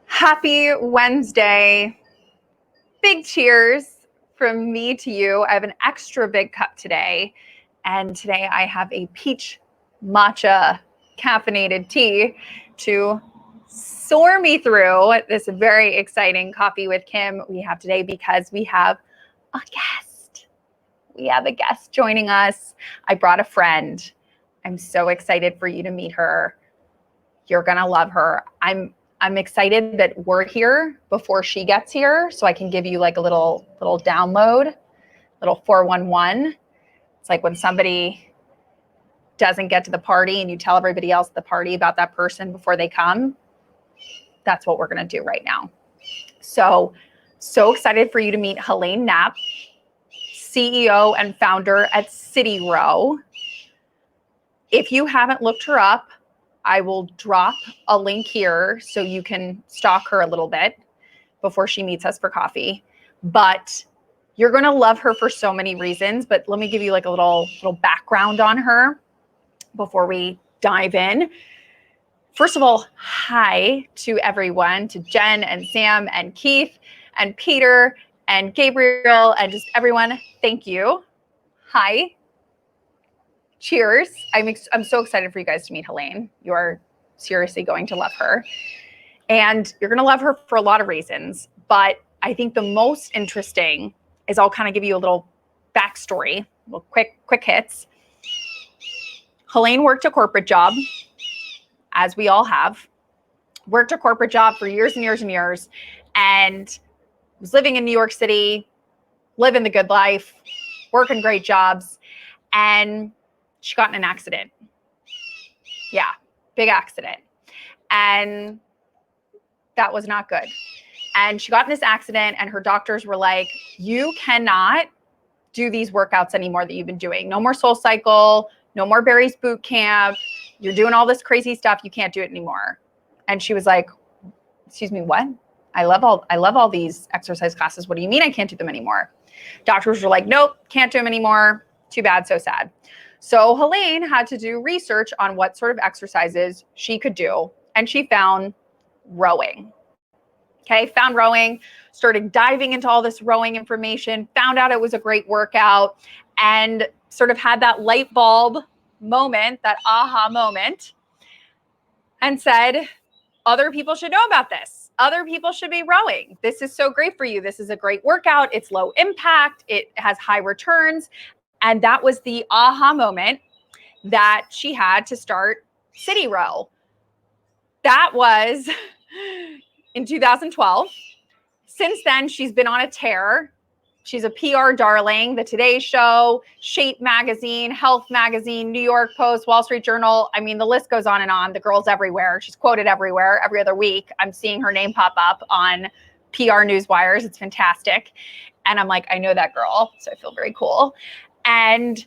Happy Wednesday. Big cheers from me to you. I have an extra big cup today. And today I have a peach matcha caffeinated tea to soar me through this very exciting coffee with Kim we have today because we have a guest. We have a guest joining us. I brought a friend. I'm so excited for you to meet her. You're going to love her. I'm excited that we're here before she gets here, so I can give you like a little download, little 411. It's like when somebody doesn't get to the party and you tell everybody else at the party about that person before they come. That's what we're going to do right now. So excited for you to meet Helaine Knapp, CEO and founder at CityRow. If you haven't looked her up, I will drop a link here so you can stalk her a little bit before she meets us for coffee. But you're going to love her for so many reasons. But let me give you like a little background on her before we dive in. First of all, hi to everyone, to Jen and Sam and Keith and Peter and Gabriel and just everyone. Thank you. Hi. Cheers. I'm so excited for you guys to meet Helaine. You are seriously going to love her. And you're going to love her for a lot of reasons. But I think the most interesting is I'll kind of give you a little backstory, little quick hits. Helaine worked a corporate job, as we all have. Worked a corporate job for years and years and years. And was living in New York City, living the good life, working great jobs. And she got in an accident. Yeah, big accident. And that was not good. And she got in this accident and her doctors were like, you cannot do these workouts anymore that you've been doing. No more Soul Cycle, no more Barry's Boot Camp. You're doing all this crazy stuff. You can't do it anymore. And she was like, excuse me, what? I love all these exercise classes. What do you mean I can't do them anymore? Doctors were like, nope, can't do them anymore. Too bad, so sad. So Helaine had to do research on what sort of exercises she could do. And she found rowing. Okay, found rowing, started diving into all this rowing information, found out it was a great workout, and sort of had that light bulb moment, that aha moment, and said, other people should know about this. Other people should be rowing. This is so great for you. This is a great workout. It's low impact. It has high returns. And that was the aha moment that she had to start CityRow. That was in 2012. Since then, she's been on a tear. She's a PR darling, The Today Show, Shape Magazine, Health Magazine, New York Post, Wall Street Journal. I mean, the list goes on and on. The girl's everywhere. She's quoted everywhere. Every other week, I'm seeing her name pop up on PR news wires. It's fantastic. And I'm like, I know that girl. So I feel very cool. And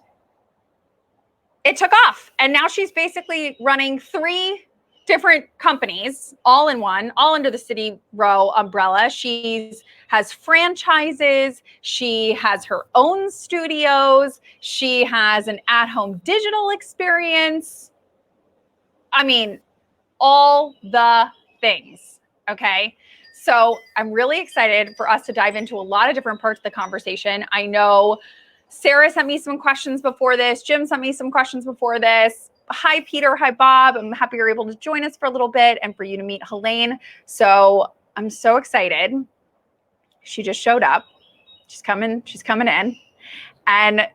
it took off. And now she's basically running 3 different companies, all in one, all under the CityRow umbrella. She has franchises. She has her own studios. She has an at-home digital experience. I mean, all the things, okay? So I'm really excited for us to dive into a lot of different parts of the conversation. I know Sarah sent me some questions before this. Jim sent me some questions before this. Hi, Peter. Hi, Bob. I'm happy you're able to join us for a little bit and for you to meet Helaine. So I'm so excited. She just showed up. She's coming in and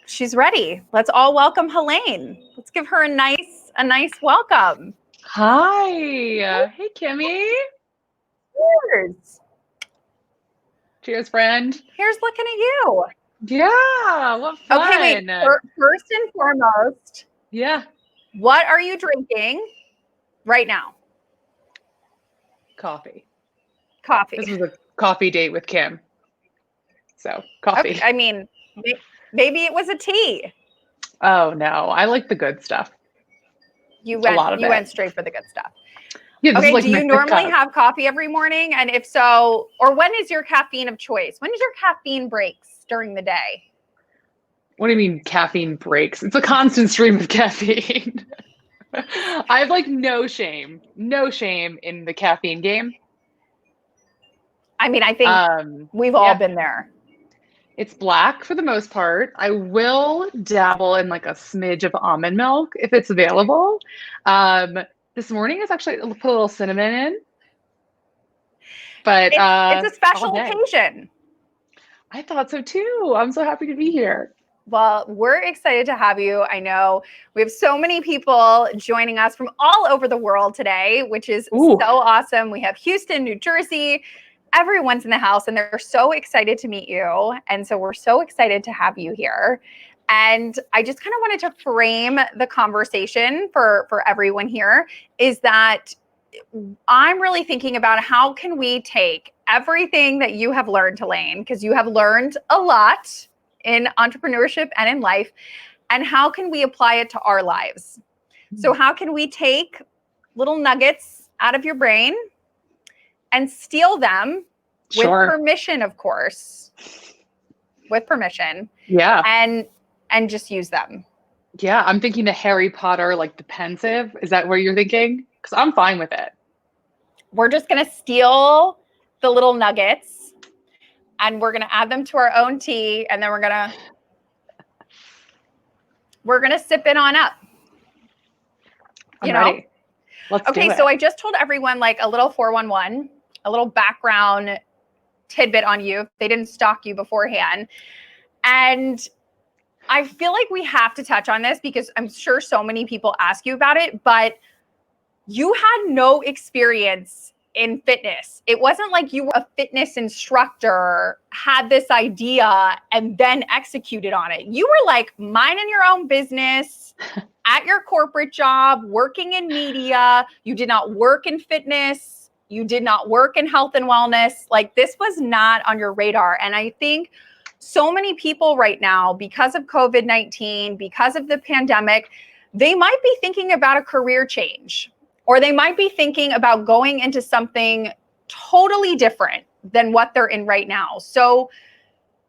she's ready. Let's all welcome Helaine. Let's give her a nice welcome. Hi. Hey, Kimmy. Cheers. Cheers, friend. Here's looking at you. Yeah, what fun. Okay, wait. First and foremost. Yeah. What are you drinking right now? Coffee. Coffee. This was a coffee date with Kim. So, coffee. Okay, I mean, maybe it was a tea. Oh, no. I like the good stuff. You went straight for the good stuff. Yeah, okay, do you normally have coffee every morning? And if so, or when is your caffeine of choice? When is your caffeine breaks during the day? What do you mean caffeine breaks? It's a constant stream of caffeine. I have like no shame in the caffeine game. I mean, I think we've all Yeah, been there. it's black for the most part. I will dabble in like a smidge of almond milk if it's available. Um, this morning is actually put a little cinnamon in, but It's a all special day. occasion. I thought so too. I'm so happy to be here. Well, we're excited to have you. I know we have so many people joining us from all over the world today, which is Ooh, so awesome. We have Houston, New Jersey, everyone's in the house, and they're so excited to meet you. And so we're so excited to have you here. And I just kind of wanted to frame the conversation for everyone here is that I'm really thinking about how can we take everything that you have learned, Helaine, because you have learned a lot in entrepreneurship and in life, and how can we apply it to our lives? So how can we take little nuggets out of your brain and steal them with permission, of course, with permission, yeah, and just use them? yeah. I'm thinking the Harry Potter, like the pensive. Is that where you're thinking? Because I'm fine with it. We're just going to steal the little nuggets and we're going to add them to our own tea, and then we're going to sip it on up. I'm ready. Let's do it. So I just told everyone like a little 411, a little background tidbit on you if they didn't stalk you beforehand. And I feel like we have to touch on this because I'm sure so many people ask you about it, but you had no experience in fitness. It wasn't like you were a fitness instructor, had this idea, and then executed on it. You were like minding your own business at your corporate job, working in media. You did not work in fitness. You did not work in health and wellness. Like this was not on your radar. And I think so many people right now, because of COVID-19, because of the pandemic, they might be thinking about a career change, or they might be thinking about going into something totally different than what they're in right now. So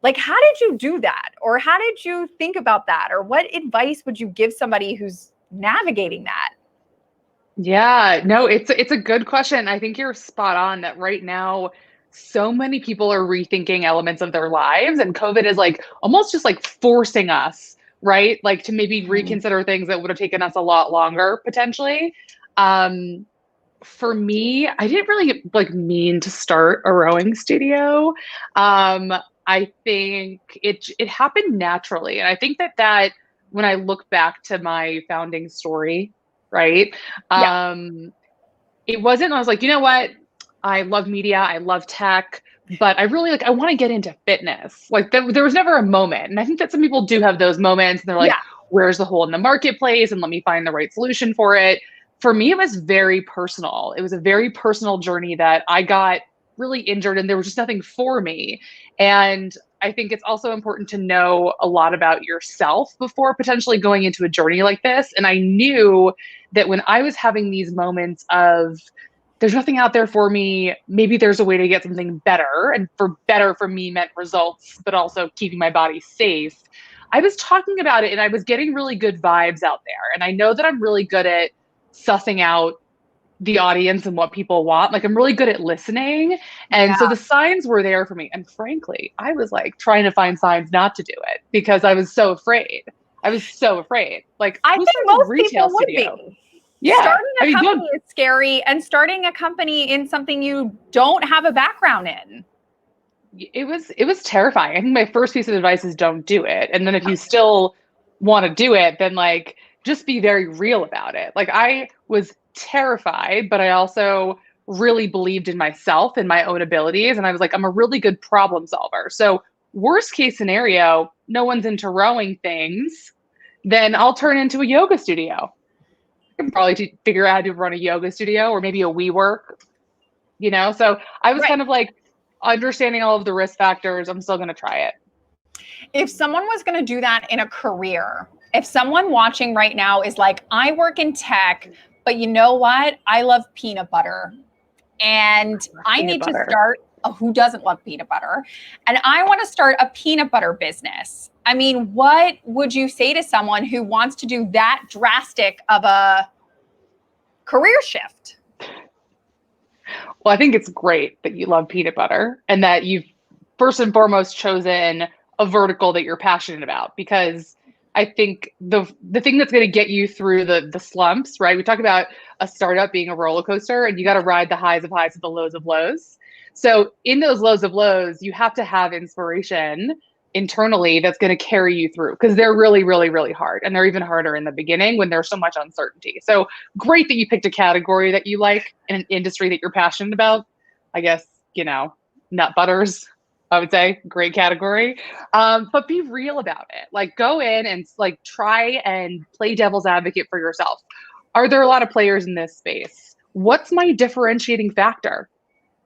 like, how did you do that? Or how did you think about that? Or what advice would you give somebody who's navigating that? Yeah, no, it's a good question. I think you're spot on that right now so many people are rethinking elements of their lives, and COVID is like almost just like forcing us, right? Like to maybe reconsider things that would have taken us a lot longer potentially. For me, I didn't really like mean to start a rowing studio. I think it happened naturally, and I think that when I look back to my founding story, right? Yeah. It wasn't, I was like, you know what? I love media, I love tech, but I really like, I want to get into fitness. Like there was never a moment. And I think that some people do have those moments and they're like, Yeah. where's the hole in the marketplace? And let me find the right solution for it. For me, it was very personal. It was a very personal journey that I got really injured and there was just nothing for me. And I think it's also important to know a lot about yourself before potentially going into a journey like this. And I knew that when I was having these moments of there's nothing out there for me, maybe there's a way to get something better, and for better for me meant results, but also keeping my body safe. I was talking about it and I was getting really good vibes out there. And I know that I'm really good at sussing out the audience and what people want. Like I'm really good at listening. And so the signs were there for me. And frankly, I was like trying to find signs not to do it because I was so afraid. I was so afraid. Like I think most people would studio? be. Yeah. Starting a company is scary, and starting a company in something you don't have a background in. It was terrifying. I think my first piece of advice is don't do it. And then if you still want to do it, then like just be very real about it. Like I was terrified, but I also really believed in myself and my own abilities. And I was like, I'm a really good problem solver. So worst case scenario, no one's into rowing things, then I'll turn into a yoga studio. I can probably figure out how to run a yoga studio or maybe a WeWork, you know? So I was kind of like understanding all of the risk factors. I'm still going to try it. If someone was going to do that in a career, if someone watching right now is like, I work in tech, but you know what? I love peanut butter and I need to start, who doesn't love peanut butter? And I want to start a peanut butter business. I mean, what would you say to someone who wants to do that drastic of a career shift? Well, I think it's great that you love peanut butter and that you've first and foremost chosen a vertical that you're passionate about, because I think the thing that's going to get you through the slumps, right? We talk about a startup being a roller coaster, and you got to ride the highs of highs and the lows of lows. So in those lows of lows, you have to have inspiration internally that's going to carry you through, because they're really, really, really hard. And they're even harder in the beginning when there's so much uncertainty. So great that you picked a category that you like in an industry that you're passionate about. I guess, nut butters, I would say, great category. But be real about it. Like, go in and like try and play devil's advocate for yourself. Are there a lot of players in this space? What's my differentiating factor?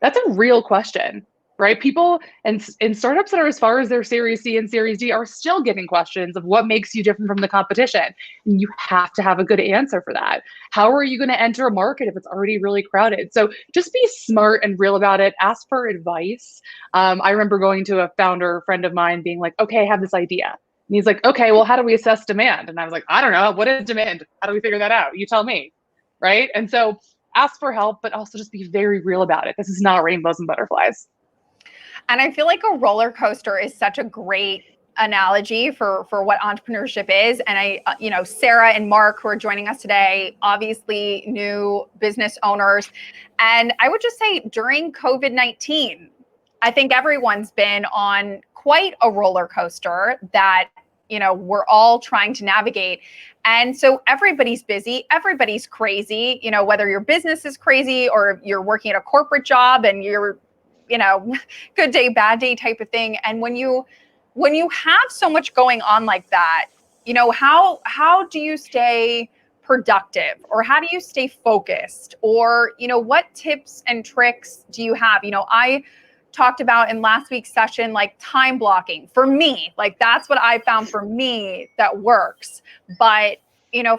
That's a real question, right? People and in startups that are as far as their Series C and Series D are still getting questions of what makes you different from the competition. And you have to have a good answer for that. How are you going to enter a market if it's already really crowded? So just be smart and real about it. Ask for advice. I remember going to a founder friend of mine being like, okay, I have this idea. And he's like, okay, well, how do we assess demand? And I was like, I don't know. What is demand? How do we figure that out? You tell me. Right. And so ask for help, but also just be very real about it. This is not rainbows and butterflies. And I feel like a roller coaster is such a great analogy for what entrepreneurship is. And Sarah and Mark, who are joining us today, obviously new business owners. And I would just say during COVID-19, I think everyone's been on quite a roller coaster that, we're all trying to navigate. And so everybody's busy, everybody's crazy, whether your business is crazy or you're working at a corporate job and you're, good day, bad day type of thing. And when you have so much going on like that, how do you stay productive, or how do you stay focused, or, what tips and tricks do you have? I talked about in last week's session, like time blocking for me, like that's what I found for me that works. But,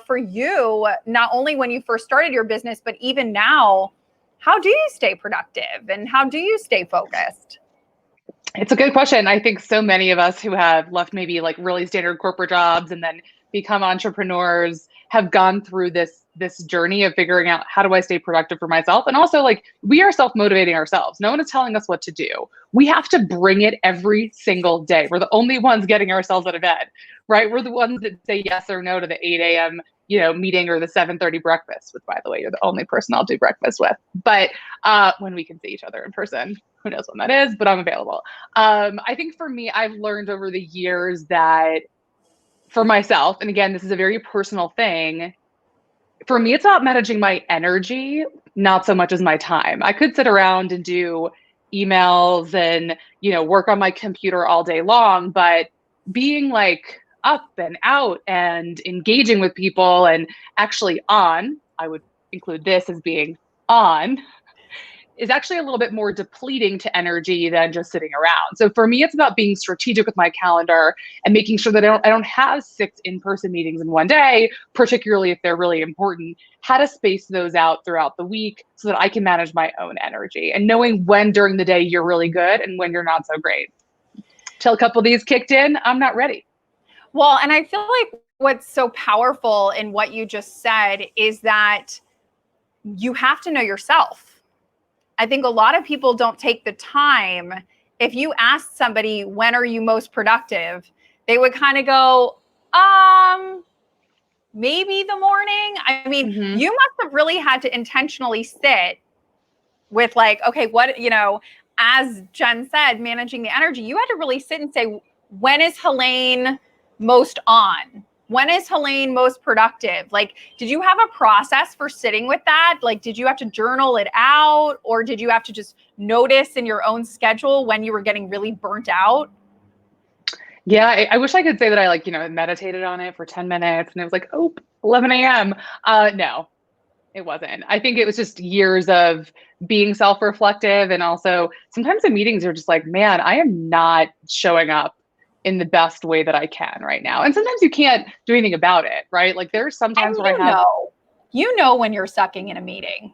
for you, not only when you first started your business, but even now, how do you stay productive and how do you stay focused? It's a good question. I think so many of us who have left maybe like really standard corporate jobs and then become entrepreneurs have gone through this journey of figuring out, how do I stay productive for myself? And also, like, we are self-motivating ourselves. No one is telling us what to do. We have to bring it every single day. We're the only ones getting ourselves out of bed, right? We're the ones that say yes or no to the 8 a.m. Meeting or the 7:30 breakfast, which, by the way, you're the only person I'll do breakfast with. But when we can see each other in person, who knows when that is, but I'm available. I think for me, I've learned over the years that for myself, and again, this is a very personal thing, for me, it's about managing my energy, not so much as my time. I could sit around and do emails and, work on my computer all day long, but being like up and out and engaging with people and actually on, I would include this as being on, is actually a little bit more depleting to energy than just sitting around. So for me, it's about being strategic with my calendar and making sure that I don't have 6 in-person meetings in one day, particularly if they're really important, how to space those out throughout the week so that I can manage my own energy, and knowing when during the day you're really good and when you're not so great. Till a couple of these kicked in, I'm not ready. Well, and I feel like what's so powerful in what you just said is that you have to know yourself. I think a lot of people don't take the time. If you ask somebody, when are you most productive? They would kind of go, maybe the morning. I mean, you must have really had to intentionally sit with like, okay, what, as Jen said, managing the energy, you had to really sit and say, when is Helaine most on? When is Helaine most productive? Like, did you have a process for sitting with that? Like, did you have to journal it out, or did you have to just notice in your own schedule when you were getting really burnt out? Yeah, I wish I could say that I meditated on it for 10 minutes and it was like, oh, 11 a.m. No, it wasn't. I think it was just years of being self-reflective, and also sometimes the meetings are just like, man, I am not showing up in the best way that I can right now. And sometimes you can't do anything about it, right? Like there's sometimes where I have, when you're sucking in a meeting.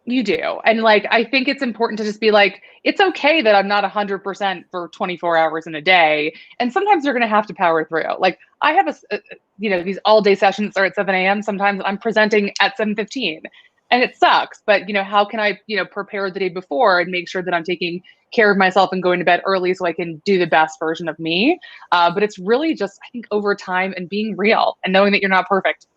You do. And like, I think it's important to just be like, it's okay that I'm not 100% for 24 hours in a day. And sometimes you're going to have to power through. Like I have these all day sessions start at 7 a.m. Sometimes I'm presenting at 7:15. and it sucks, but how can I, prepare the day before and make sure that I'm taking care of myself and going to bed early so I can do the best version of me. But it's really just, I think, over time and being real and knowing that you're not perfect.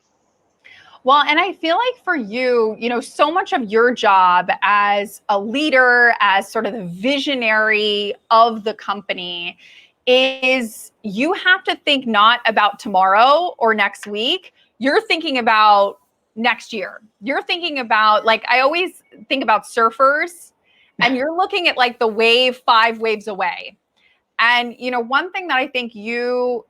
Well, and I feel like for you, so much of your job as a leader, as sort of the visionary of the company, is you have to think not about tomorrow or next week. You're thinking about next year. You're thinking about, like, I always think about surfers, and you're looking at like the wave 5 waves away. And, one thing that I think you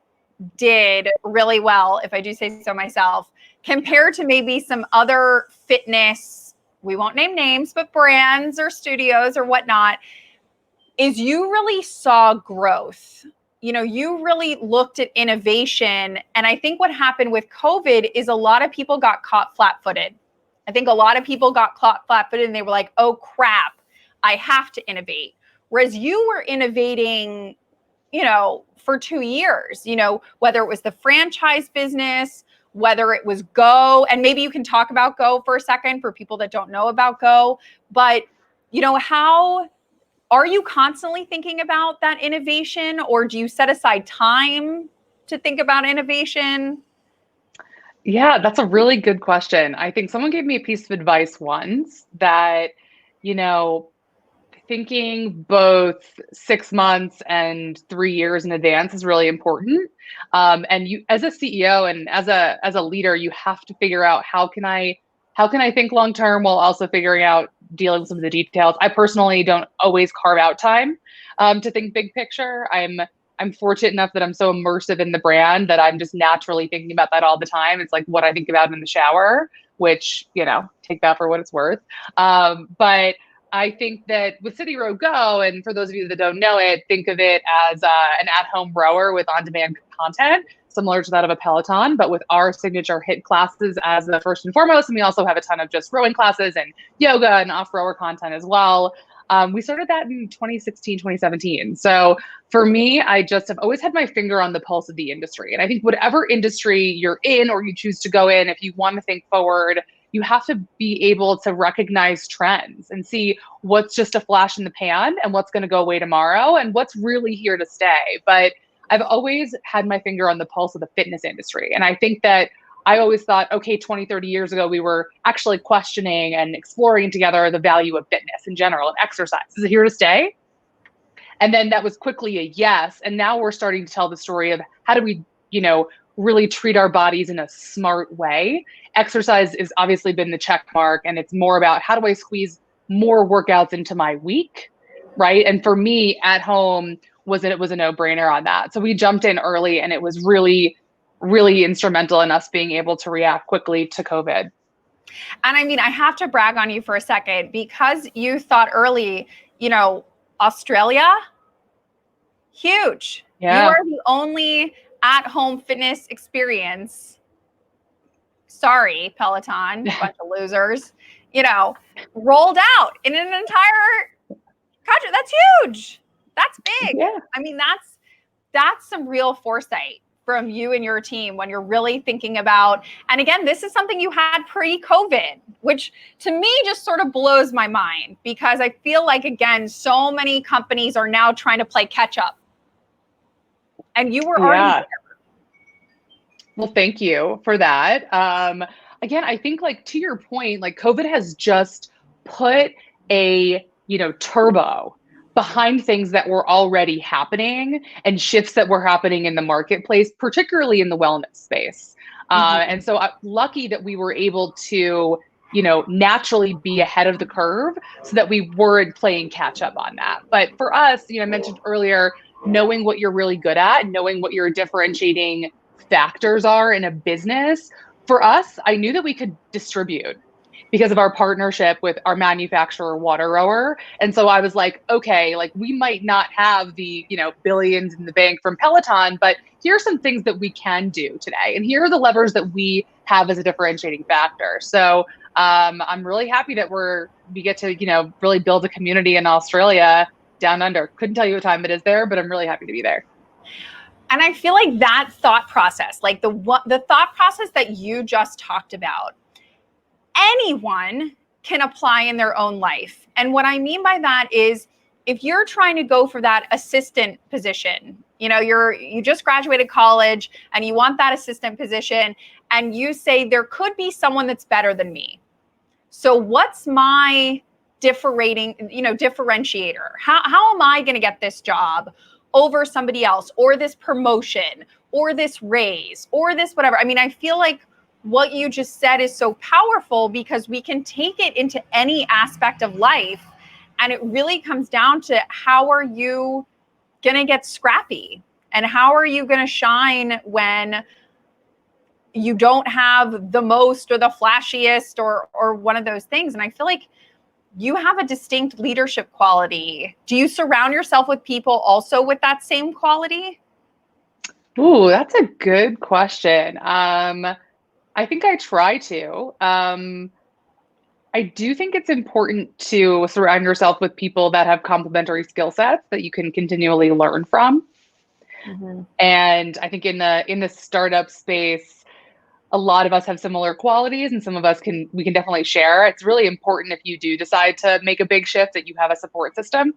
did really well, if I do say so myself, compared to maybe some other fitness, we won't name names, but brands or studios or whatnot, is you really saw growth. You really looked at innovation. And I think what happened with COVID is a lot of people got caught flat-footed. I think a lot of people got caught flat-footed and they were like, oh crap, I have to innovate. Whereas you were innovating, for 2 years, whether it was the franchise business, whether it was Go, and maybe you can talk about Go for a second for people that don't know about Go, but how are you constantly thinking about that innovation, or do you set aside time to think about innovation? Yeah, that's a really good question. I think someone gave me a piece of advice once that, you know, thinking both 6 months and 3 years in advance is really important. And you, as a CEO and as a leader, you have to figure out how can I think long term while also figuring out dealing with some of the details. I personally don't always carve out time to think big picture. I'm fortunate enough that I'm so immersive in the brand that I'm just naturally thinking about that all the time. It's like what I think about in the shower, which, take that for what it's worth. But I think that with CityRow Go, and for those of you that don't know it, think of it as an at-home rower with on-demand content, similar to that of a Peloton, but with our signature HIIT classes as the first and foremost. And we also have a ton of just rowing classes and yoga and off-rower content as well. We started that in 2016, 2017. So for me, I just have always had my finger on the pulse of the industry. And I think whatever industry you're in or you choose to go in, if you want to think forward, you have to be able to recognize trends and see what's just a flash in the pan and what's going to go away tomorrow and what's really here to stay. But I've always had my finger on the pulse of the fitness industry. And I think that I always thought, okay, 20, 30 years ago, we were actually questioning and exploring together the value of fitness in general and exercise. Is it here to stay? And then that was quickly a yes. And now we're starting to tell the story of how do we, really treat our bodies in a smart way. Exercise has obviously been the check mark, and it's more about how do I squeeze more workouts into my week, right? And for me at home, was a no-brainer on that. So we jumped in early, and it was really, really instrumental in us being able to react quickly to COVID. And I mean, I have to brag on you for a second because you thought early, Australia, huge. Yeah. You are the only at-home fitness experience. Sorry, Peloton, bunch of losers, rolled out in an entire country. That's huge. That's big. Yeah. I mean, that's some real foresight from you and your team when you're really thinking about, and again, this is something you had pre-COVID, which to me just sort of blows my mind because I feel like, again, so many companies are now trying to play catch up. And you were already there. Well, thank you for that. Again, I think to your point, COVID has just put a, turbo behind things that were already happening and shifts that were happening in the marketplace, particularly in the wellness space. And so I'm lucky that we were able to, naturally be ahead of the curve so that we weren't playing catch up on that. But for us, I mentioned earlier, knowing what you're really good at, knowing what your differentiating factors are in a business. For us, I knew that we could distribute because of our partnership with our manufacturer, Water Rower. And so I was like, okay, we might not have the, billions in the bank from Peloton, but here are some things that we can do today. And here are the levers that we have as a differentiating factor. So I'm really happy that we get to, really build a community in Australia down under. Couldn't tell you what time it is there, but I'm really happy to be there. And I feel like that thought process, the thought process that you just talked about, anyone can apply in their own life. And what I mean by that is, if you're trying to go for that assistant position, you just graduated college and you want that assistant position, and you say there could be someone that's better than me. So what's my differentiator? How am I going to get this job over somebody else, or this promotion, or this raise, or this whatever? I mean, I feel like what you just said is so powerful, because we can take it into any aspect of life. And it really comes down to, how are you going to get scrappy? And how are you going to shine when you don't have the most or the flashiest or one of those things? And I feel like you have a distinct leadership quality. Do you surround yourself with people also with that same quality? Ooh, that's a good question. I think I try to. I do think it's important to surround yourself with people that have complementary skill sets that you can continually learn from. Mm-hmm. And I think in the startup space, a lot of us have similar qualities, and some of us we can definitely share. It's really important, if you do decide to make a big shift, that you have a support system,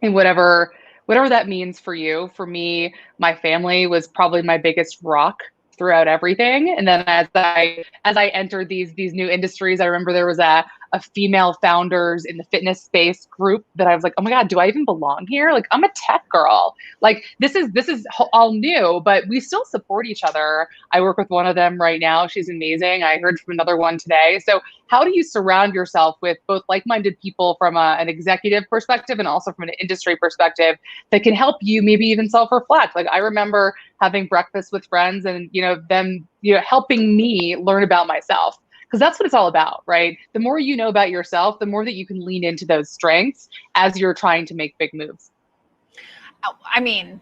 and whatever that means for you. For me, my family was probably my biggest rock throughout everything. And then as I entered these new industries, I remember there was a female founders in the fitness space group that I was like, oh my God, do I even belong here? Like, I'm a tech girl. Like, this is all new, but we still support each other. I work with one of them right now. She's amazing. I heard from another one today. So how do you surround yourself with both like-minded people from an executive perspective and also from an industry perspective that can help you maybe even self-reflect? Like, I remember having breakfast with friends and, them, helping me learn about myself. Because that's what it's all about, right? The more you know about yourself, the more that you can lean into those strengths as you're trying to make big moves. I mean,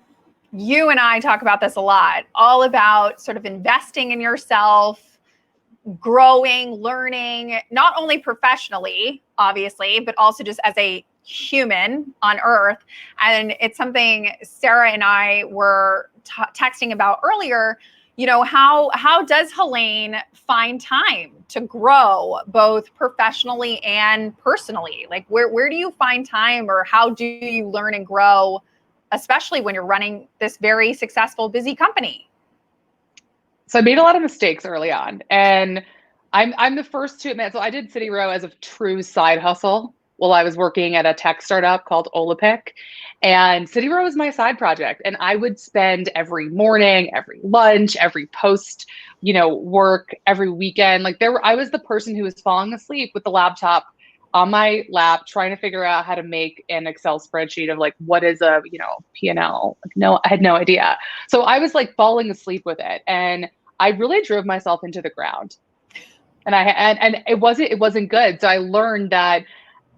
you and I talk about this a lot, all about sort of investing in yourself, growing, learning, not only professionally, obviously, but also just as a human on earth. And it's something Sarah and I were texting about earlier. How does Helaine find time to grow both professionally and personally? Like, where do you find time, or how do you learn and grow, especially when you're running this very successful, busy company? So I made a lot of mistakes early on, and I'm the first to admit. So I did CityRow as a true side hustle while I was working at a tech startup called Olapic, and CityRow was my side project. And I would spend every morning, every lunch, every post, work, every weekend. Like, I was the person who was falling asleep with the laptop on my lap, trying to figure out how to make an Excel spreadsheet of like, what is a, P&L? No, I had no idea. So I was like falling asleep with it. And I really drove myself into the ground. And it wasn't good. So I learned that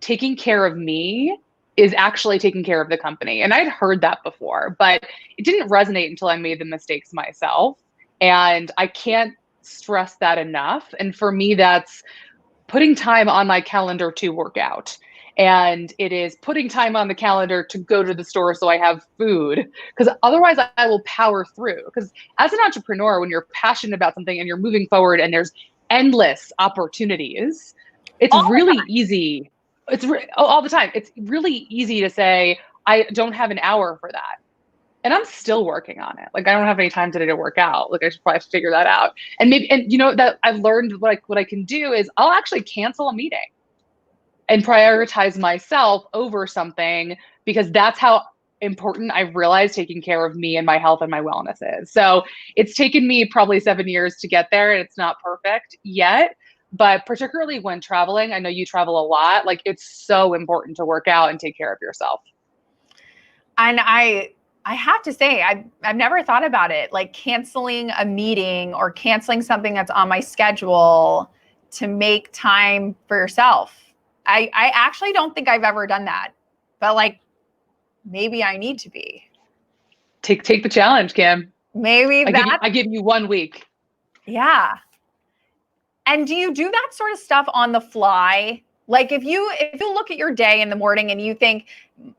taking care of me is actually taking care of the company. And I'd heard that before, but it didn't resonate until I made the mistakes myself. And I can't stress that enough. And for me, that's putting time on my calendar to work out. And it is putting time on the calendar to go to the store so I have food, because otherwise I will power through. Because as an entrepreneur, when you're passionate about something and you're moving forward and there's endless opportunities, it's really easy. All the time. It's really easy to say, I don't have an hour for that. And I'm still working on it. Like, I don't have any time today to work out. Like, I should probably figure that out. And that I've learned what I can do is I'll actually cancel a meeting and prioritize myself over something, because that's how important I've realized taking care of me and my health and my wellness is. So it's taken me probably 7 years to get there, and it's not perfect yet. But particularly when traveling, I know you travel a lot, like, it's so important to work out and take care of yourself. And I have to say, I've never thought about it, like canceling a meeting or canceling something that's on my schedule to make time for yourself. I actually don't think I've ever done that, but like, maybe I need to be. Take the challenge, Kim. Maybe I give you 1 week. Yeah. And do you do that sort of stuff on the fly? Like, if you look at your day in the morning and you think,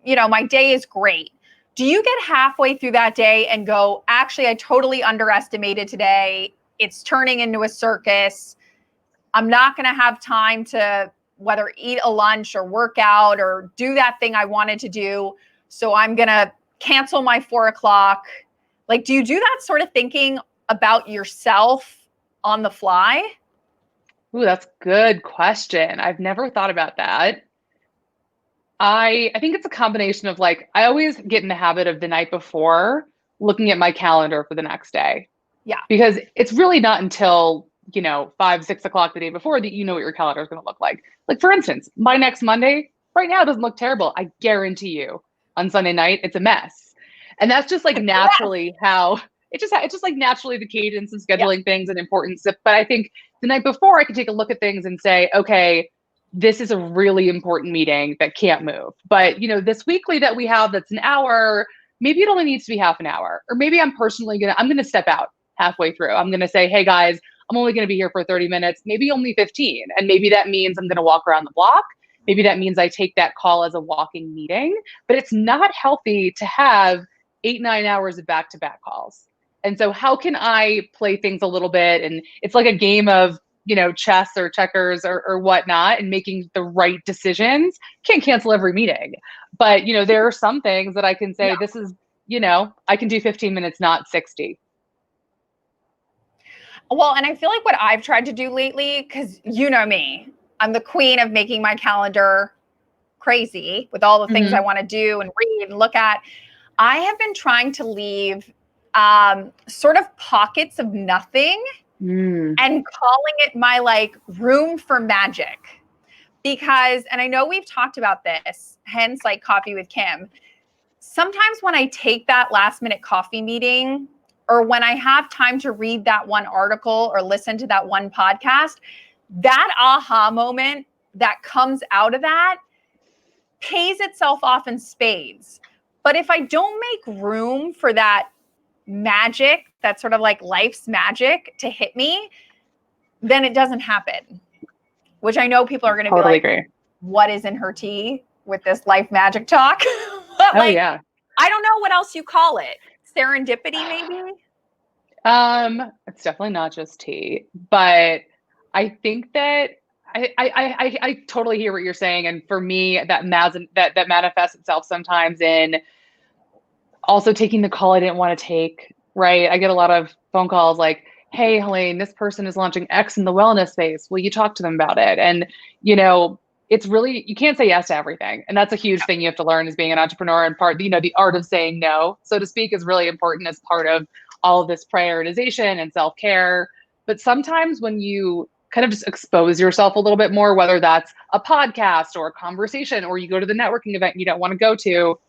my day is great, do you get halfway through that day and go, actually, I totally underestimated today. It's turning into a circus. I'm not going to have time to whether eat a lunch or work out or do that thing I wanted to do. So I'm going to cancel my 4:00. Like, do you do that sort of thinking about yourself on the fly? Ooh, that's a good question. I've never thought about that. I think it's a combination of like, I always get in the habit of the night before looking at my calendar for the next day, Yeah. because it's really not until, 5, 6 o'clock the day before that you know what your calendar is going to look like. Like, for instance, my next Monday right now doesn't look terrible. I guarantee you on Sunday night, it's a mess. And that's just like naturally how it's just like naturally the cadence of Yeah. scheduling things and importance. But I think the night before I can take a look at things and say, okay, this is a really important meeting that can't move. But, this weekly that we have that's an hour, maybe it only needs to be half an hour. Or maybe I'm going to step out halfway through. I'm going to say, hey guys, I'm only going to be here for 30 minutes, maybe only 15. And maybe that means I'm going to walk around the block. Maybe that means I take that call as a walking meeting, but it's not healthy to have 8, 9 hours of back-to-back calls. And so how can I play things a little bit? And it's like a game of, chess or checkers or whatnot, and making the right decisions. Can't cancel every meeting, but there are some things that I can say, Yeah. this is, I can do 15 minutes, not 60. Well, and I feel like what I've tried to do lately, because you know me, I'm the queen of making my calendar crazy with all the things I Mm-hmm. want to do and read and look at. I have been trying to leave sort of pockets of nothing Mm. and calling it my like room for magic. Because, and I know we've talked about this, hence like Coffee with Kim. Sometimes when I take that last minute coffee meeting, or when I have time to read that one article or listen to that one podcast, that aha moment that comes out of that pays itself off in spades. But if I don't make room for that magic, that sort of like life's magic to hit me, then it doesn't happen. Which I know people are going to be Totally like, agree. what is in her tea with this life magic talk? But Oh like, yeah. I don't know what else you call it. Serendipity, maybe? It's definitely not just tea, but I think that I totally hear what you're saying. And for me, that manifests itself sometimes in also taking the call I didn't want to take, right? I get a lot of phone calls like, hey, Helaine, this person is launching X in the wellness space. Will you talk to them about it? And, it's really, you can't say yes to everything. And that's a huge thing you have to learn as being an entrepreneur, and the art of saying no, so to speak, is really important as part of all of this prioritization and self-care. But sometimes when you kind of just expose yourself a little bit more, whether that's a podcast or a conversation, or you go to the networking event you don't want to go to,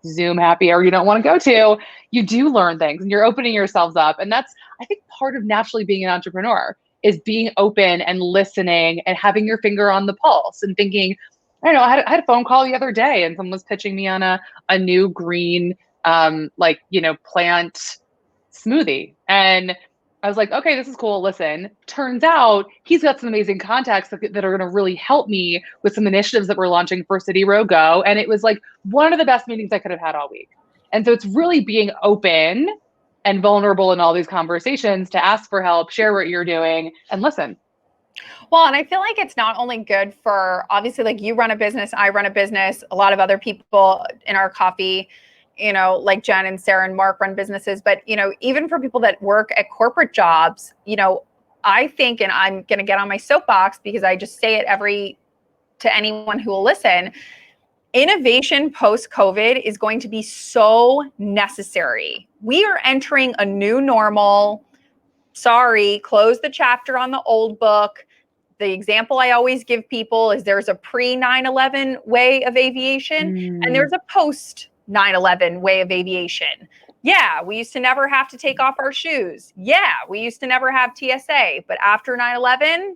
Zoom happy, or you don't want to go to, you do learn things and you're opening yourselves up. And that's, I think, part of naturally being an entrepreneur is being open and listening and having your finger on the pulse and thinking, I don't know, I had a phone call the other day and someone was pitching me on a new green, plant smoothie. And I was like, okay, this is cool. Listen, turns out he's got some amazing contacts that are going to really help me with some initiatives that we're launching for CityRow Go. And it was like one of the best meetings I could have had all week. And so it's really being open and vulnerable in all these conversations to ask for help, share what you're doing, and listen. Well, and I feel like it's not only good for, obviously, like you run a business, I run a business, a lot of other people in our coffee, like Jen and Sarah and Mark run businesses, but, even for people that work at corporate jobs, I think, and I'm going to get on my soapbox because I just say it to anyone who will listen, innovation post-COVID is going to be so necessary. We are entering a new normal. Sorry, close the chapter on the old book. The example I always give people is there's a pre-9/11 way of aviation and there's a post-9/11 way of aviation. Yeah, we used to never have to take off our shoes. Yeah, we used to never have TSA. But after 9/11,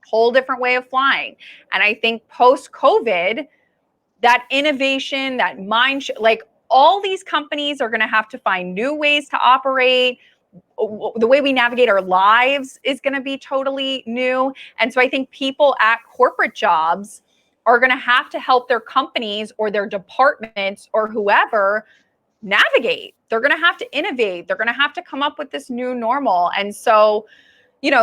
whole different way of flying. And I think post-COVID, that innovation, that like all these companies are going to have to find new ways to operate. The way we navigate our lives is going to be totally new. And so I think people at corporate jobs are going to have to help their companies or their departments or whoever navigate. They're going to have to innovate. They're going to have to come up with this new normal. And so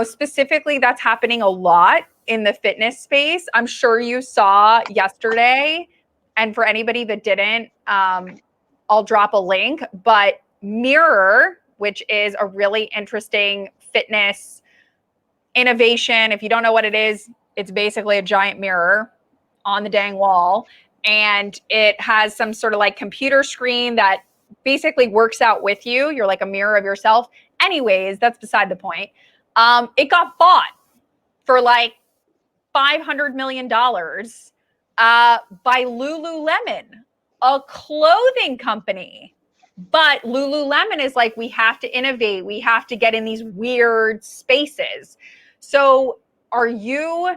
specifically that's happening a lot in the fitness space. I'm sure you saw yesterday, and for anybody that didn't, I'll drop a link, but Mirror, which is a really interesting fitness innovation. If you don't know what it is, it's basically a giant mirror on the dang wall. And it has some sort of like computer screen that basically works out with you. You're like a mirror of yourself. Anyways, that's beside the point. It got bought for like $500 million by Lululemon, a clothing company. But Lululemon is like, we have to innovate. We have to get in these weird spaces. So are you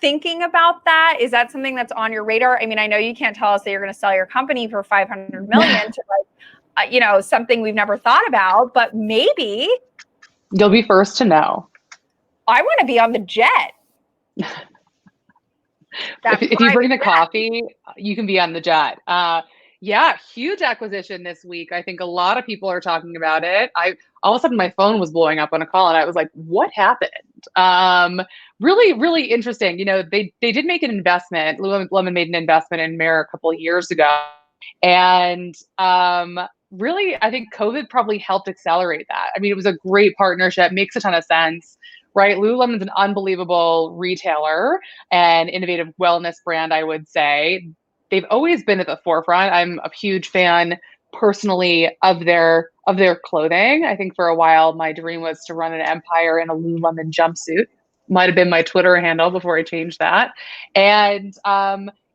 thinking about that? Is that something that's on your radar? I mean, I know you can't tell us that you're going to sell your company for 500 million to like, something we've never thought about, but maybe. You'll be first to know. I want to be on the jet. If you bring the coffee, you can be on the jet. Yeah, huge acquisition this week. I think a lot of people are talking about it. All of a sudden my phone was blowing up on a call and I was like, what happened? Really, really interesting. They did make an investment. Lululemon made an investment in Mirror a couple of years ago. And really, I think COVID probably helped accelerate that. I mean, it was a great partnership, makes a ton of sense, right? Lululemon's an unbelievable retailer and innovative wellness brand, I would say. They've always been at the forefront. I'm a huge fan personally of their clothing. I think for a while, my dream was to run an empire in a Lululemon jumpsuit. Might have been my Twitter handle before I changed that. And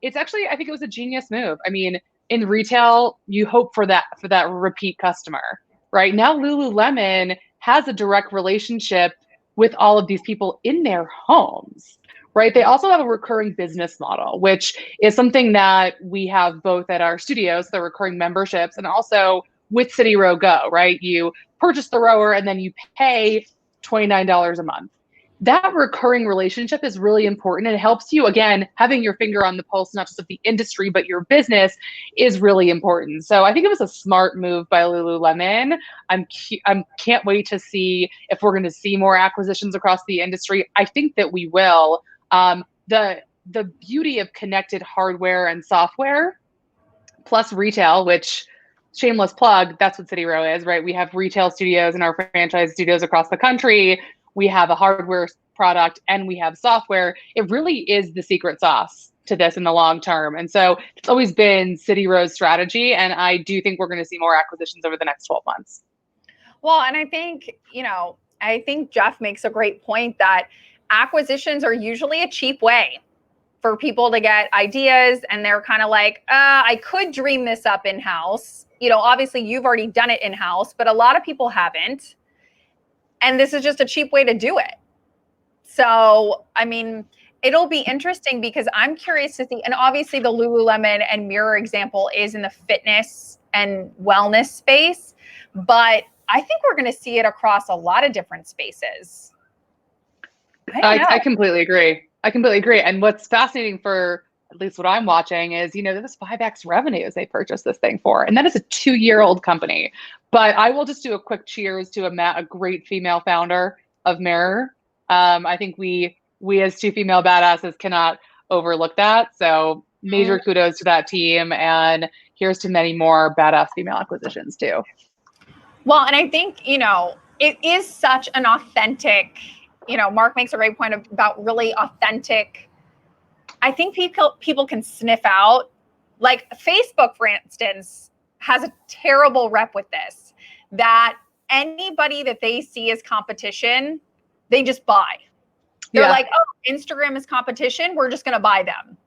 it's actually, I think it was a genius move. I mean, in retail, you hope for that repeat customer, right? Now Lululemon has a direct relationship with all of these people in their homes, right? They also have a recurring business model, which is something that we have both at our studios, the recurring memberships, and also with CityRow Go, right? You purchase the rower and then you pay $29 a month. That recurring relationship is really important. It helps you, again, having your finger on the pulse, not just of the industry, but your business is really important. So I think it was a smart move by Lululemon. I can't wait to see if we're going to see more acquisitions across the industry. I think that we will. The beauty of connected hardware and software plus retail, which shameless plug, that's what CityRow is, right? We have retail studios and our franchise studios across the country. We have a hardware product and we have software. It really is the secret sauce to this in the long term. And so it's always been CityRow's strategy. And I do think we're going to see more acquisitions over the next 12 months. Well, and I think, Jeff makes a great point that acquisitions are usually a cheap way for people to get ideas. And they're kind of like, I could dream this up in-house. Obviously you've already done it in-house, but a lot of people haven't. And this is just a cheap way to do it. So, I mean, it'll be interesting because I'm curious to see, and obviously the Lululemon and Mirror example is in the fitness and wellness space, but I think we're going to see it across a lot of different spaces. I completely agree. And what's fascinating for at least what I'm watching is, this 5x revenues they purchased this thing for. And that is a 2-year-old company. But I will just do a quick cheers to a great female founder of Mirror. I think we as two female badasses cannot overlook that. So major kudos to that team. And here's to many more badass female acquisitions too. Well, and I think, it is such an authentic, Mark makes a great point about really authentic. I think people can sniff out, like Facebook, for instance, has a terrible rep with this, that anybody that they see as competition, they just buy. They're like, oh, Instagram is competition. We're just going to buy them.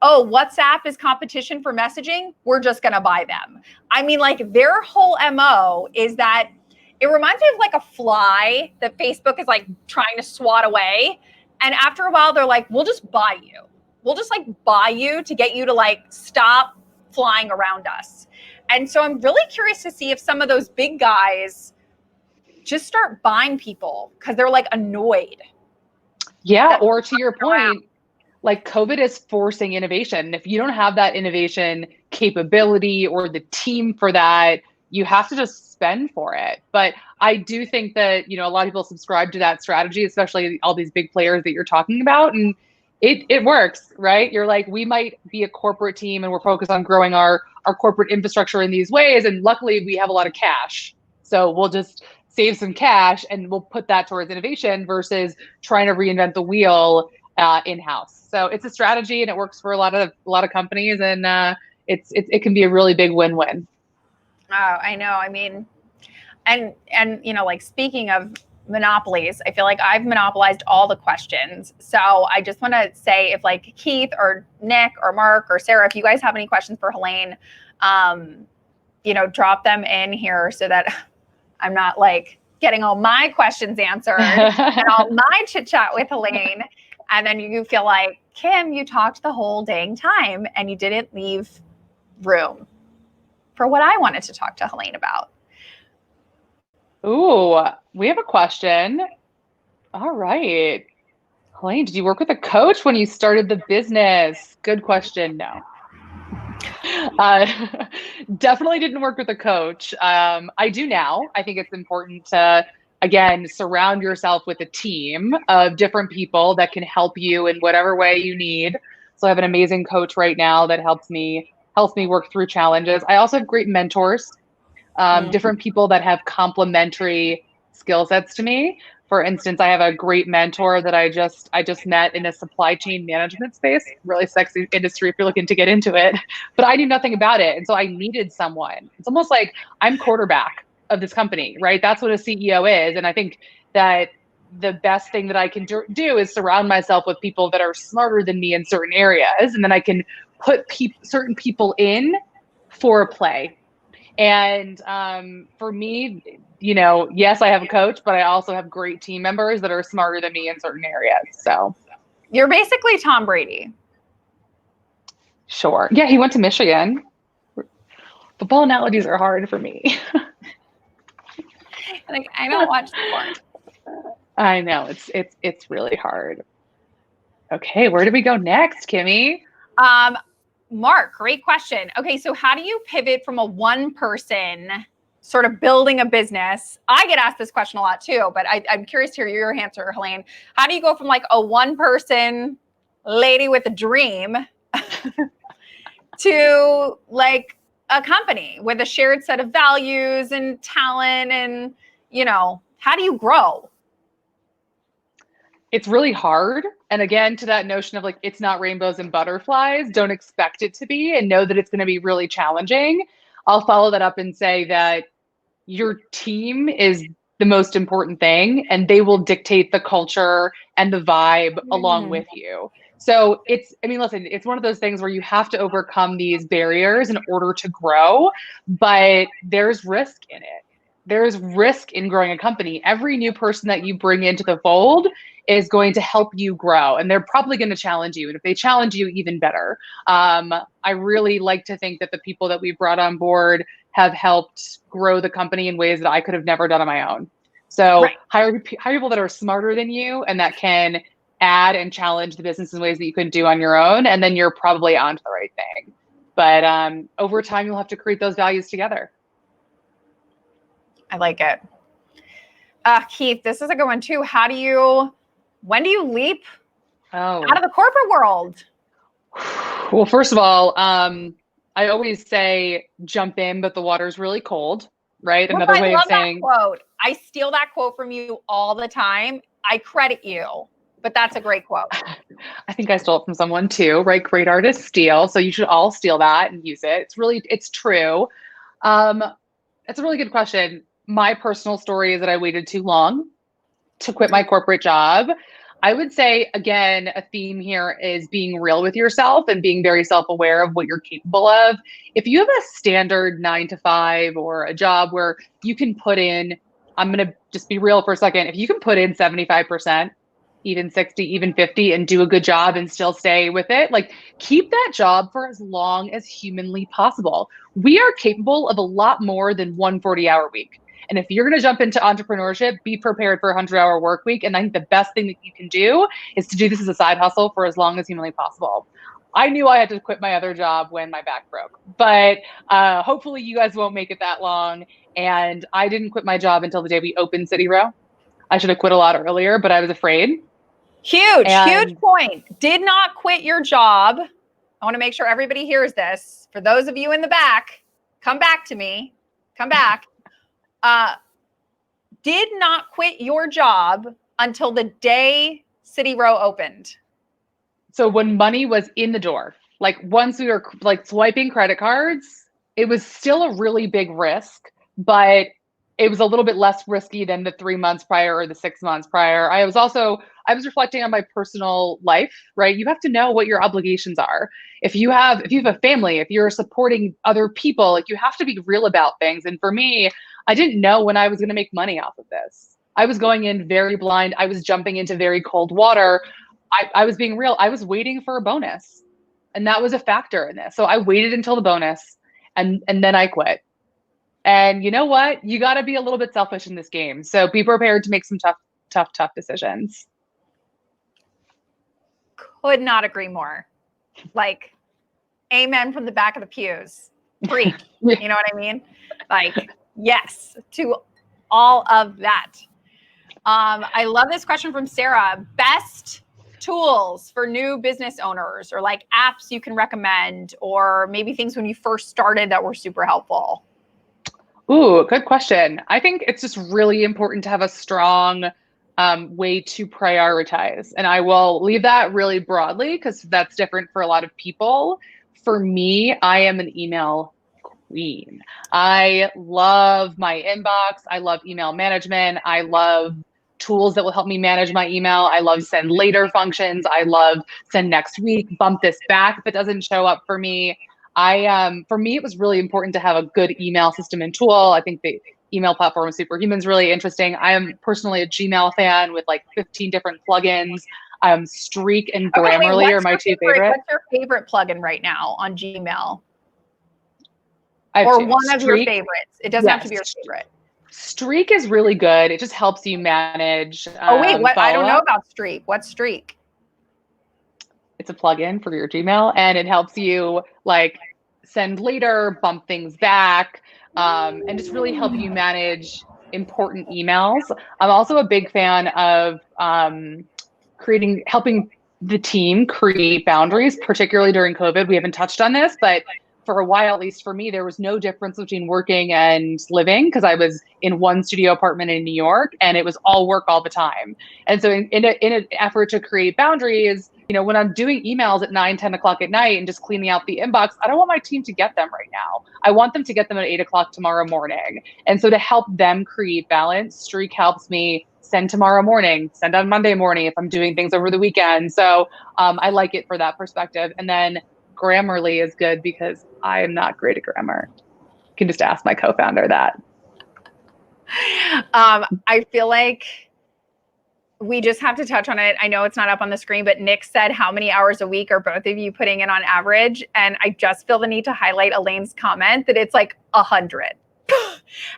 Oh, WhatsApp is competition for messaging. We're just going to buy them. I mean, like their whole MO is that it reminds me of like a fly that Facebook is like trying to swat away. And after a while, they're like, we'll just buy you. We'll just like buy you to get you to like stop flying around us. And so I'm really curious to see if some of those big guys just start buying people because they're like annoyed. Yeah. Or to your point, like COVID is forcing innovation. And if you don't have that innovation capability or the team for that, you have to just spend for it. But I do think that, a lot of people subscribe to that strategy, especially all these big players that you're talking about. And it works, right? You're like, we might be a corporate team and we're focused on growing our corporate infrastructure in these ways. And luckily we have a lot of cash. So we'll just save some cash and we'll put that towards innovation versus trying to reinvent the wheel in-house. So it's a strategy and it works for a lot of companies, and it can be a really big win-win. Oh, I know. I mean, and like, speaking of monopolies, I feel like I've monopolized all the questions. So I just want to say, if like Keith or Nick or Mark or Sarah, if you guys have any questions for Helaine, drop them in here so that I'm not like getting all my questions answered and all my chit chat with Helaine. And then you feel like, Kim, you talked the whole dang time and you didn't leave room for what I wanted to talk to Helaine about. Ooh, we have a question. All right. Helaine, did you work with a coach when you started the business? Good question. No. Definitely didn't work with a coach. I do now. I think it's important to, again, surround yourself with a team of different people that can help you in whatever way you need. So I have an amazing coach right now that helps me work through challenges. I also have great mentors, different people that have complementary skill sets to me. For instance, I have a great mentor that I just met in a supply chain management space, really sexy industry if you're looking to get into it, but I knew nothing about it. And so I needed someone. It's almost like I'm quarterback of this company, right? That's what a CEO is. And I think that the best thing that I can do is surround myself with people that are smarter than me in certain areas. And then I can put certain people for a play. And for me, yes, I have a coach, but I also have great team members that are smarter than me in certain areas. So you're basically Tom Brady. Sure. Yeah, he went to Michigan. Football analogies are hard for me. Like, I don't watch sports. I know, it's really hard. Okay, where do we go next, Kimmy? Mark, great question. Okay, so how do you pivot from a one person sort of building a business? I get asked this question a lot too, but I'm curious to hear your answer, Helaine. How do you go from like a one person lady with a dream to like a company with a shared set of values and talent, and how do you grow? It's really hard. And again, to that notion of like, it's not rainbows and butterflies, don't expect it to be, and know that it's going to be really challenging. I'll follow that up and say that your team is the most important thing, and they will dictate the culture and the vibe along with you. So listen, it's one of those things where you have to overcome these barriers in order to grow, but there's risk in it. There's risk in growing a company. Every new person that you bring into the fold is going to help you grow, and they're probably going to challenge you. And if they challenge you, even better. I really like to think that the people that we've brought on board have helped grow the company in ways that I could have never done on my own. So hire people that are smarter than you and that can add and challenge the business in ways that you couldn't do on your own. And then you're probably onto the right thing. But over time, you'll have to create those values together. I like it. Keith, this is a good one too. When do you leap out of the corporate world? Well, first of all, I always say jump in, but the water's really cold, right? Well, Another way of saying that quote. I steal that quote from you all the time. I credit you, but that's a great quote. I think I stole it from someone too, right? Great artists steal. So you should all steal that and use it. It's true. It's a really good question. My personal story is that I waited too long to quit my corporate job. I would say, again, a theme here is being real with yourself and being very self-aware of what you're capable of. If you have a standard 9 to 5 or a job where you can put in, I'm going to just be real for a second. If you can put in 75%, even 60, even 50, and do a good job and still stay with it, like keep that job for as long as humanly possible. We are capable of a lot more than one 40-hour week. And if you're going to jump into entrepreneurship, be prepared for a 100-hour work week. And I think the best thing that you can do is to do this as a side hustle for as long as humanly possible. I knew I had to quit my other job when my back broke, but hopefully you guys won't make it that long. And I didn't quit my job until the day we opened CityRow. I should have quit a lot earlier, but I was afraid. Huge point. Did not quit your job. I want to make sure everybody hears this. For those of you in the back, come back to me. Come back. Did not quit your job until the day CityRow opened. So when money was in the door, like once we were like swiping credit cards, it was still a really big risk, but it was a little bit less risky than the 3 months prior or the 6 months prior. I was reflecting on my personal life, right? You have to know what your obligations are. If you have a family, if you're supporting other people, like you have to be real about things. And for me, I didn't know when I was going to make money off of this. I was going in very blind. I was jumping into very cold water. I was being real. I was waiting for a bonus. And that was a factor in this. So I waited until the bonus and then I quit. And you know what? You got to be a little bit selfish in this game. So be prepared to make some tough decisions. Could not agree more. Like, amen from the back of the pews. Preach. You know what I mean? Like, yes to all of that. I love this question from Sarah. Best tools for new business owners, or like apps you can recommend, or maybe things when you first started that were super helpful? Ooh, good question. I think it's just really important to have a strong way to prioritize. And I will leave that really broadly because that's different for a lot of people. For me, I am an email queen. I love my inbox. I love email management. I love tools that will help me manage my email. I love send later functions. I love send next week, bump this back if it doesn't show up for me. For me, it was really important to have a good email system and tool. I think the email platform Superhuman is really interesting. I am personally a Gmail fan with like 15 different plugins. Streak and Grammarly are my two favorite. What's your favorite plugin right now on Gmail? Or one of your favorites? It doesn't have to be your favorite. Streak is really good. It just helps you manage. Oh wait, what? I don't know about Streak. What's Streak? It's a plugin for your Gmail, and it helps you like send later, bump things back, and just really help you manage important emails. I'm also a big fan of helping the team create boundaries, particularly during COVID. We haven't touched on this, but for a while, at least for me, there was no difference between working and living because I was in one studio apartment in New York and it was all work all the time. And so in an effort to create boundaries, when I'm doing emails at 9, 10 o'clock at night and just cleaning out the inbox, I don't want my team to get them right now. I want them to get them at 8 o'clock tomorrow morning. And so to help them create balance, Streak helps me send tomorrow morning, send on Monday morning if I'm doing things over the weekend. So I like it for that perspective. And then Grammarly is good because I am not great at grammar. You can just ask my co-founder that. I feel like we just have to touch on it. I know it's not up on the screen, but Nick said, how many hours a week are both of you putting in on average? And I just feel the need to highlight Elaine's comment that it's like 100.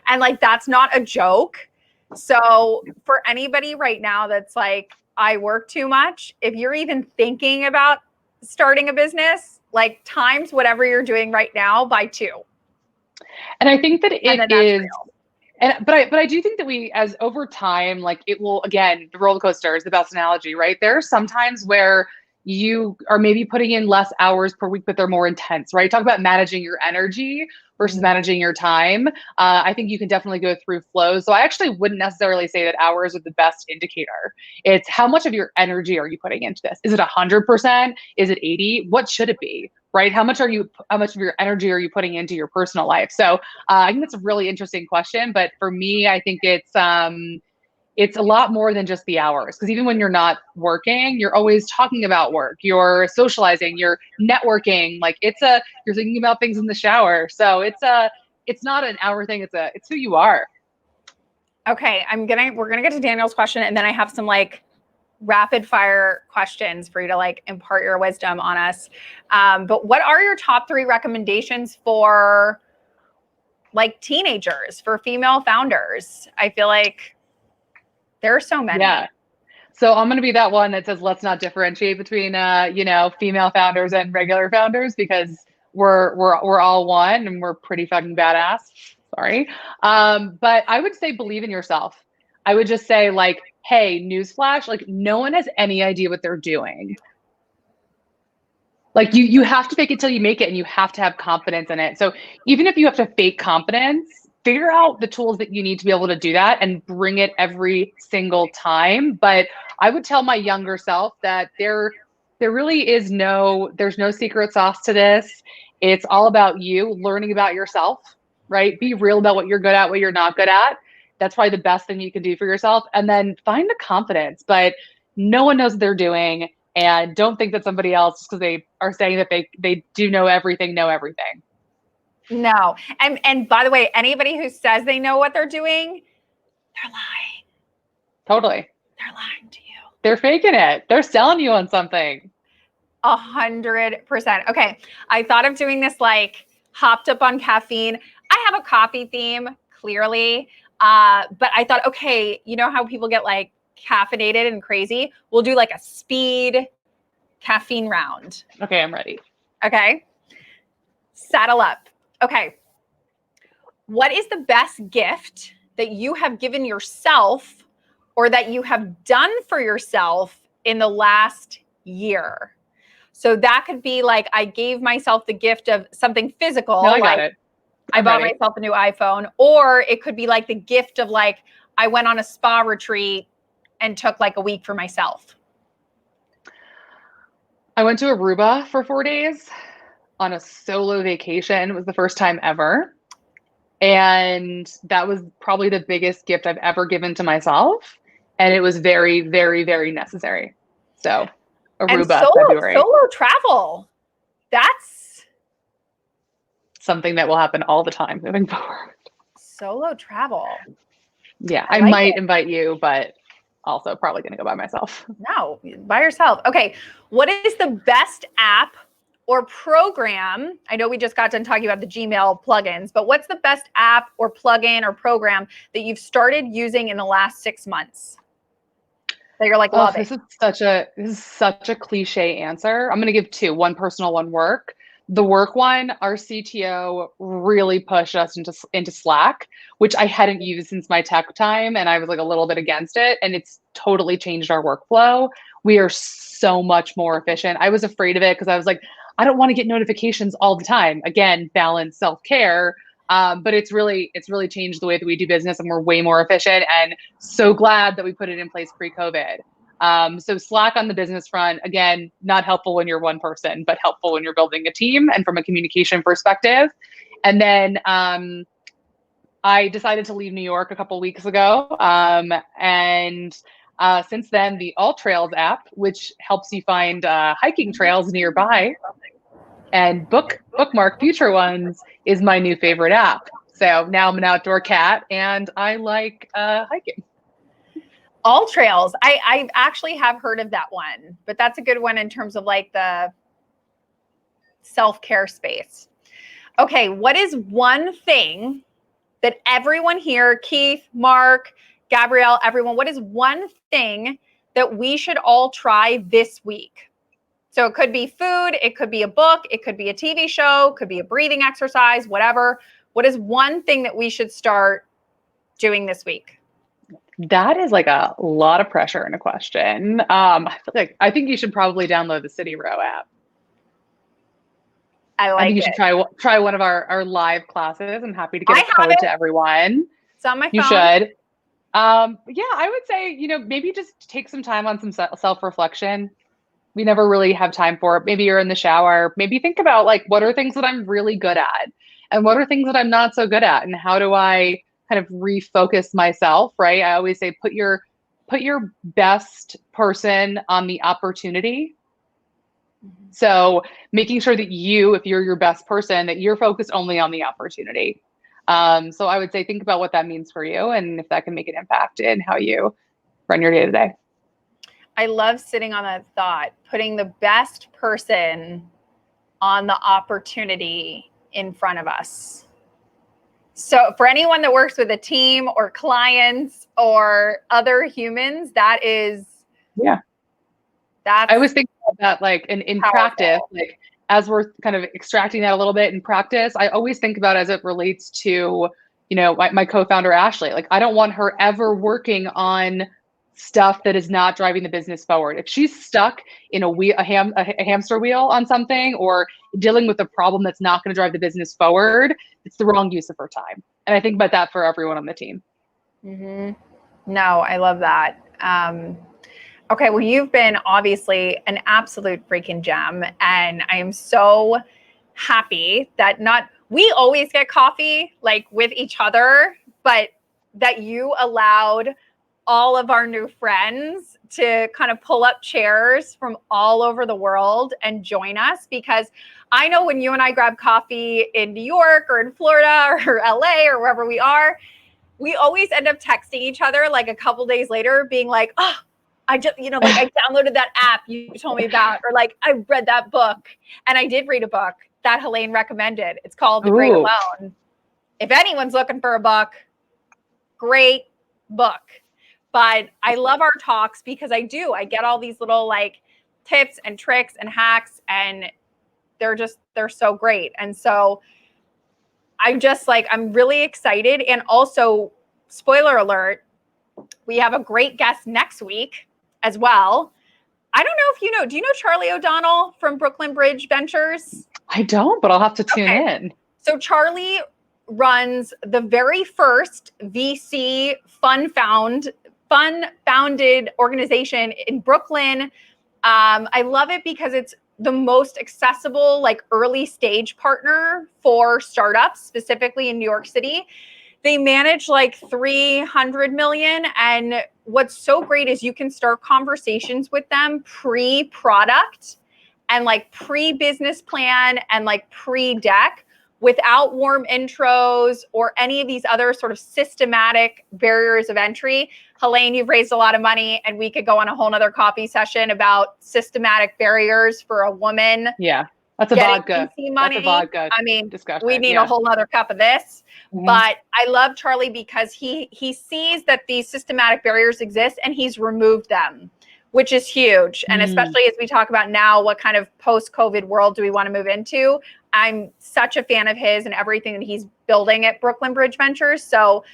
And like, that's not a joke. So for anybody right now that's like, I work too much, if you're even thinking about starting a business, like times whatever you're doing right now by 2. And I think that it is, but I do think that we, as over time, like it will, again, the roller coaster is the best analogy, right? There are some times where you are maybe putting in less hours per week, but they're more intense, right? Talk about managing your energy versus managing your time. I think you can definitely go through flows. So I actually wouldn't necessarily say that hours are the best indicator. It's how much of your energy are you putting into this? Is it 100%? Is it 80? What should it be, right? How much of your energy are you putting into your personal life? So I think that's a really interesting question. But for me, I think it's a lot more than just the hours, because even when you're not working, you're always talking about work, you're socializing, you're networking, like you're thinking about things in the shower. So it's not an hour thing. It's who you are. Okay. We're going to get to Daniel's question. And then I have some like rapid fire questions for you to like impart your wisdom on us. But what are your top 3 recommendations for like teenagers, for female founders? I feel like there are so many. Yeah. So I'm going to be that one that says, let's not differentiate between, female founders and regular founders because we're all one and we're pretty fucking badass. Sorry. But I would say believe in yourself. I would just say like, hey, newsflash, like no one has any idea what they're doing. Like you have to fake it till you make it and you have to have confidence in it. So even if you have to fake confidence, figure out the tools that you need to be able to do that and bring it every single time. But I would tell my younger self that there really is there's no secret sauce to this. It's all about you learning about yourself, right? Be real about what you're good at, what you're not good at. That's probably the best thing you can do for yourself. And then find the confidence, but no one knows what they're doing. And don't think that somebody else, just because they are saying that they do know everything. No. And by the way, anybody who says they know what they're doing, they're lying. Totally. They're lying to you. They're faking it. They're selling you on something. 100%. Okay. I thought of doing this like hopped up on caffeine. I have a coffee theme, clearly. But I thought, okay, you know how people get like caffeinated and crazy? We'll do like a speed caffeine round. Okay, I'm ready. Okay. Saddle up. Okay. What is the best gift that you have given yourself or that you have done for yourself in the last year? So that could be like, I gave myself the gift of something physical. No, I got it. I bought myself a new iPhone. Or it could be like the gift of like, I went on a spa retreat and took like a week for myself. I went to Aruba for 4 days on a solo vacation. It was the first time ever. And that was probably the biggest gift I've ever given to myself. And it was very, very, very necessary. So Aruba, February. Solo travel. That's something that will happen all the time moving forward. Solo travel. Yeah, I might invite you, but also probably going to go by myself. No, by yourself. Okay. What is the best app or program? I know we just got done talking about the Gmail plugins, but what's the best app or plugin or program that you've started using in the last 6 months that you're like, love it? This is such a cliche answer. I'm going to give two, one personal, one work. The work one, our CTO really pushed us into Slack, which I hadn't used since my tech time. And I was like a little bit against it. And it's totally changed our workflow. We are so much more efficient. I was afraid of it because I was like, I don't want to get notifications all the time. Again, balance, self-care. But it's really changed the way that we do business and we're way more efficient and so glad that we put it in place pre-COVID. So Slack on the business front, again, not helpful when you're one person, but helpful when you're building a team and from a communication perspective. And then I decided to leave New York a couple weeks ago. And since then, the All Trails app, which helps you find hiking trails nearby and bookmark future ones, is my new favorite app. So now I'm an outdoor cat and I like hiking. All Trails. I actually have heard of that one, but that's a good one in terms of like the self-care space. Okay, what is one thing that everyone here, Keith, Mark, Gabrielle, everyone, what is one thing that we should all try this week? So it could be food, it could be a book, it could be a TV show, it could be a breathing exercise, whatever. What is one thing that we should start doing this week? That is like a lot of pressure in a question. I think you should probably download the CityRow app. I think you should try one of our live classes. I'm happy to get a code to everyone. It's on my phone. You should. Yeah, I would say, maybe just take some time on some self-reflection. We never really have time for it. Maybe you're in the shower. Maybe think about like, what are things that I'm really good at? And what are things that I'm not so good at? And how do I kind of refocus myself, right? I always say, put your best person on the opportunity. Mm-hmm. So making sure that if you're your best person, that you're focused only on the opportunity. So I would say, think about what that means for you and if that can make an impact in how you run your day to day. I love sitting on that thought, putting the best person on the opportunity in front of us. So for anyone that works with a team or clients or other humans, that is Yeah. That's I always think about that, like in practice, like as we're kind of extracting that a little bit in practice, I always think about as it relates to, my co-founder, Ashley. Like, I don't want her ever working on stuff that is not driving the business forward. If she's stuck in a hamster wheel on something, or dealing with a problem that's not going to drive the business forward, it's the wrong use of her time. And I think about that for everyone on the team. Mm-hmm. No, I love that. Okay, well, you've been obviously an absolute freaking gem, and I am so happy that we always get coffee like with each other, but that you allowed all of our new friends to kind of pull up chairs from all over the world and join us, because I know when you and I grab coffee in New York or in Florida or LA or wherever we are, we always end up texting each other like a couple days later being like, oh, I just, like I downloaded that app you told me about, or like I read that book. And I did read a book that Helaine recommended. It's called The Great Alone. If anyone's looking for a book, great book. But I love our talks because I get all these little like tips and tricks and hacks, and they're so great. And so I'm really excited. And also, spoiler alert, we have a great guest next week as well. I don't know if do you know Charlie O'Donnell from Brooklyn Bridge Ventures? I don't, but I'll have to tune in. So Charlie runs the very first VC fund-founded organization in Brooklyn. I love it because it's the most accessible, like early stage partner for startups, specifically in New York City. They manage like 300 million. And what's so great is you can start conversations with them pre-product and like pre-business plan and like pre-deck, without warm intros or any of these other sort of systematic barriers of entry. Helaine, you've raised a lot of money, and we could go on a whole nother coffee session about systematic barriers for a woman. Yeah, that's a vodka. Money. That's a vodka. I mean, discussion. We need a whole nother cup of this. Mm-hmm. But I love Charlie because he sees that these systematic barriers exist and he's removed them, which is huge. And especially as we talk about now, what kind of post-COVID world do we want to move into? I'm such a fan of his and everything that he's building at Brooklyn Bridge Ventures. So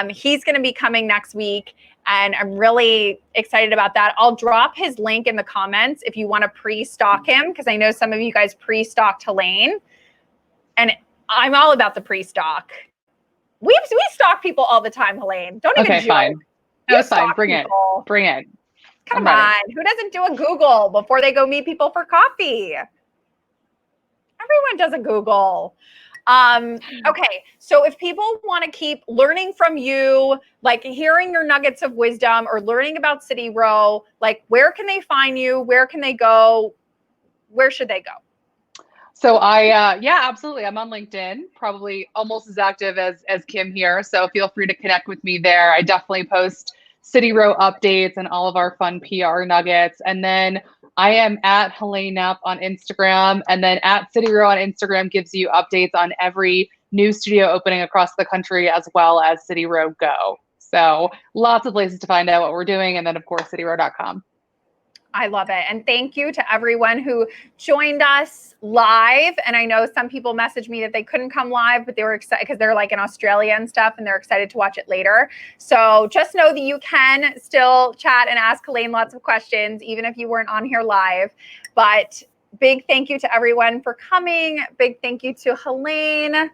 he's going to be coming next week, and I'm really excited about that. I'll drop his link in the comments if you want to pre-stock him, because I know some of you guys pre-stocked Helaine, and I'm all about the pre-stock. We stock people all the time, Helaine. Don't even joke. Fine. That's fine. Bring people. Bring it. Come on. Who doesn't do a Google before they go meet people for coffee? Everyone does a Google. Okay, so if people want to keep learning from you, like hearing your nuggets of wisdom or learning about CityRow, like where can they find you? Where can they go? Where should they go? So yeah, absolutely. I'm on LinkedIn, probably almost as active as Kim here. So feel free to connect with me there. I definitely post CityRow updates and all of our fun PR nuggets. And then I am at Helaine Knapp on Instagram, and then at CityRow on Instagram gives you updates on every new studio opening across the country, as well as CityRow Go. So lots of places to find out what we're doing. And then of course, cityrow.com. I love it. And thank you to everyone who joined us live. And I know some people messaged me that they couldn't come live, but they were excited because they're like in Australia and stuff, and they're excited to watch it later. So just know that you can still chat and ask Helaine lots of questions, even if you weren't on here live. But big thank you to everyone for coming. Big thank you to Helaine.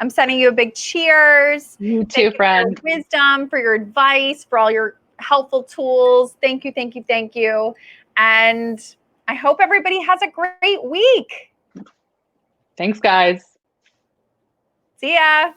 I'm sending you a big cheers. You too, friend. For your wisdom, for your advice, for all your helpful tools. Thank you, thank you, thank you. And I hope everybody has a great week. Thanks, guys. See ya.